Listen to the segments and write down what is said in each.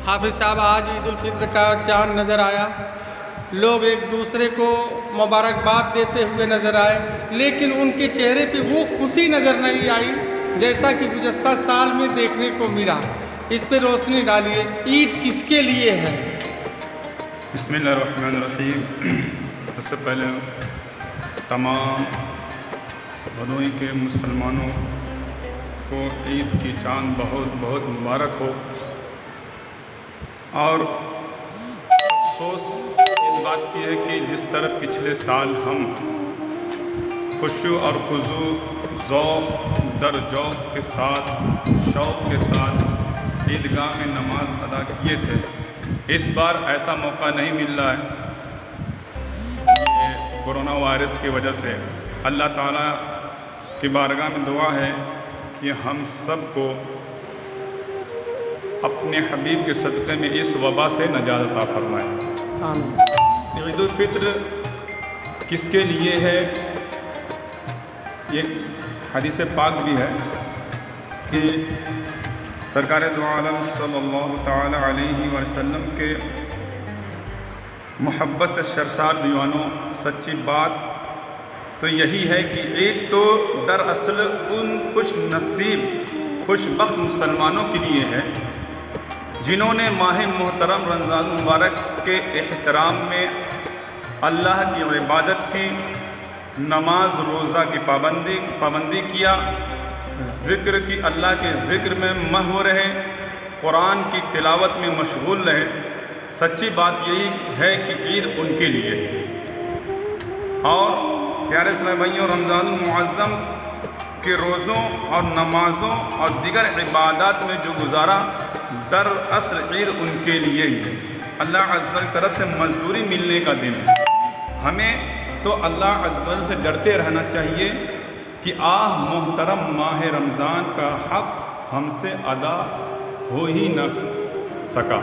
حافظ صاحب آج عید الفطر کا چاند نظر آیا، لوگ ایک دوسرے کو مبارکباد دیتے ہوئے نظر آئے، لیکن ان کے چہرے پہ وہ خوشی نظر نہیں آئی جیسا کہ گزشتہ سال میں دیکھنے کو ملا۔ اس پہ روشنی ڈالیے، عید کس کے لیے ہے؟ بسم اللہ الرحمن الرحیم۔ سب سے پہلے تمام بھدوئی کے مسلمانوں کو عید کی چاند بہت بہت مبارک ہو، اور افسوس اس بات کی ہے کہ جس طرح پچھلے سال ہم خشوع اور خضوع، ذوق در ذوق کے ساتھ، شوق کے ساتھ عیدگاہ میں نماز ادا کیے تھے، اس بار ایسا موقع نہیں مل رہا ہے یہ کورونا وائرس کی وجہ سے۔ اللہ تعالیٰ کی بارگاہ میں دعا ہے کہ ہم سب کو اپنے حبیب کے صدقے میں اس وبا سے نجات عطا فرمائے۔ آمین۔ عید الفطر کس کے لیے ہے؟ یہ حدیث پاک بھی ہے کہ سرکار دو عالم صلی اللہ تعالی علیہ وسلم کے محبت سے سرشار دیوانوں، سچی بات تو یہی ہے کہ عید تو دراصل ان خوش نصیب، خوش بخت مسلمانوں کے لیے ہے جنہوں نے ماہ محترم رمضان مبارک کے احترام میں اللہ کی عبادت کی، نماز روزہ کی پابندی کیا، ذکر کی، اللہ کے ذکر میں محو رہے، قرآن کی تلاوت میں مشغول رہے۔ سچی بات یہی ہے کہ عید ان کے لیے ہے۔ اور پیارے اسلامی بھائیوں، رمضان المعظم کے روزوں اور نمازوں اور دیگر عبادات میں جو گزارا، دراصل عید ان کے لیے ہی ہے۔ اللہ عز و جل کی طرف سے مزدوری ملنے کا دن ہے۔ ہمیں تو اللہ عز و جل سے ڈرتے رہنا چاہیے کہ محترم ماہ رمضان کا حق ہم سے ادا ہو ہی نہ سکا۔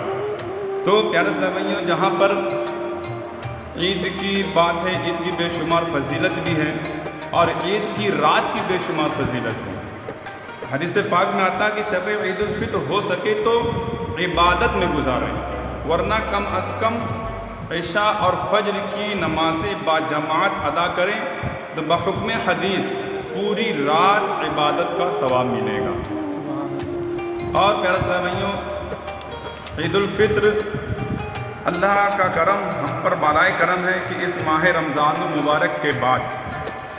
تو پیارے اسلامی بھائیوں، جہاں پر عید کی بات ہے، عید کی بے شمار فضیلت بھی ہے اور عید کی رات کی بے شمار فضیلت ہے۔ حدیث پاک میں آتا کہ شب عید الفطر ہو سکے تو عبادت میں گزاریں، ورنہ کم از کم عشاء اور فجر کی نمازیں باجماعت ادا کریں تو بحکم حدیث پوری رات عبادت کا ثواب ملے گا۔ اور پیارے اسلامی بھائیوں، عید الفطر اللہ کا کرم ہم پر بالائے کرم ہے کہ اس ماہ رمضان المبارک کے بعد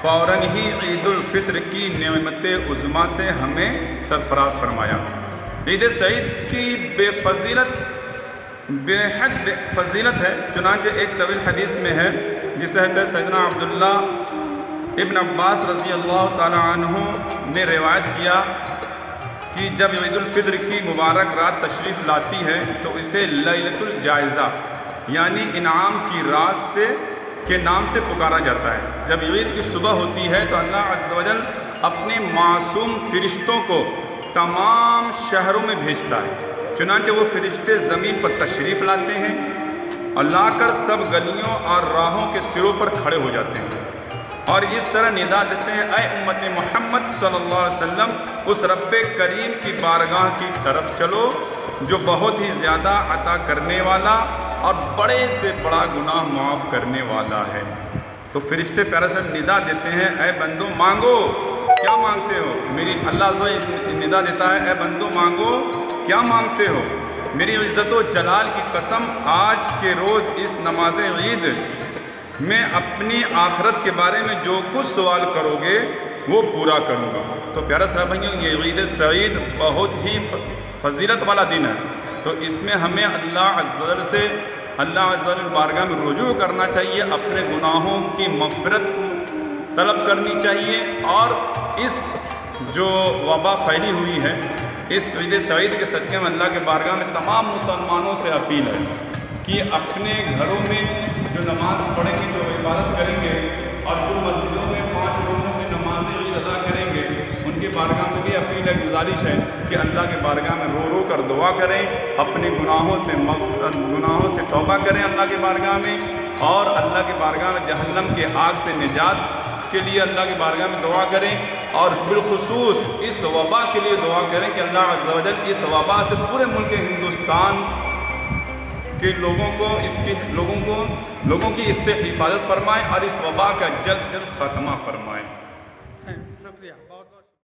فوراً ہی عید الفطر کی نعمت عظمیٰ سے ہمیں سرفراز فرمایا۔ عید سعید کی بے حد فضیلت ہے، چنانچہ ایک طویل حدیث میں ہے جسے حضرت سیدنا عبداللہ ابن عباس رضی اللہ تعالی عنہ نے روایت کیا کہ جب عید الفطر کی مبارک رات تشریف لاتی ہے تو اسے لیلۃ الجائزہ یعنی انعام کی رات کے نام سے پکارا جاتا ہے۔ جب عید کی صبح ہوتی ہے تو اللہ عز و جل اپنے معصوم فرشتوں کو تمام شہروں میں بھیجتا ہے، چنانچہ وہ فرشتے زمین پر تشریف لاتے ہیں اور لا کر سب گلیوں اور راہوں کے سروں پر کھڑے ہو جاتے ہیں اور اس طرح ندا دیتے ہیں، اے امت محمد صلی اللہ علیہ وسلم، اس رب کریم کی بارگاہ کی طرف چلو جو بہت ہی زیادہ عطا کرنے والا اور بڑے سے بڑا گناہ معاف کرنے والا ہے۔ تو فرشتے پیارے سے ندا دیتے ہیں، اے بندو مانگو، کیا مانگتے ہو؟ میری اللہ عز و جل ندا دیتا ہے، اے بندو مانگو، کیا مانگتے ہو؟ میری عزت و جلال کی قسم، آج کے روز اس نماز عید میں اپنی آخرت کے بارے میں جو کچھ سوال کرو گے وہ پورا کروں گا۔ تو پیارے صاحب بھائیوں، یہ عید سعید بہت ہی فضیلت والا دن ہے، تو اس میں ہمیں اللہ عز و جل سے، اللہ عز و جل بارگاہ میں رجوع کرنا چاہیے، اپنے گناہوں کی مغفرت طلب کرنی چاہیے، اور اس جو وبا پھیلی ہوئی ہے اس عید سعید کے صدقے میں اللہ کے بارگاہ میں تمام مسلمانوں سے اپیل ہے کہ اپنے گھروں میں جو نماز پڑھیں گے، جو عبادت کریں گے اور جو مسجدوں میں 5 لوگوں سے نماز عید ادا کریں گے، ان کی بارگاہ میں بھی اپیل ہے، گزارش ہے کہ اللہ کے بارگاہ میں رو رو کر دعا کریں، اپنے گناہوں سے توبہ کریں اللہ کے بارگاہ میں، اور اللہ کے بارگاہ میں جہنم کے آگ سے نجات کے لیے اللہ کی بارگاہ میں دعا کریں، اور بالخصوص اس وبا کے لیے دعا کریں کہ اللہ عز و جل اس وبا سے پورے ملک ہندوستان کہ لوگوں کی اس سے حفاظت فرمائے اور اس وبا کا جلد جلد خاتمہ فرمائے. شکریہ بہت.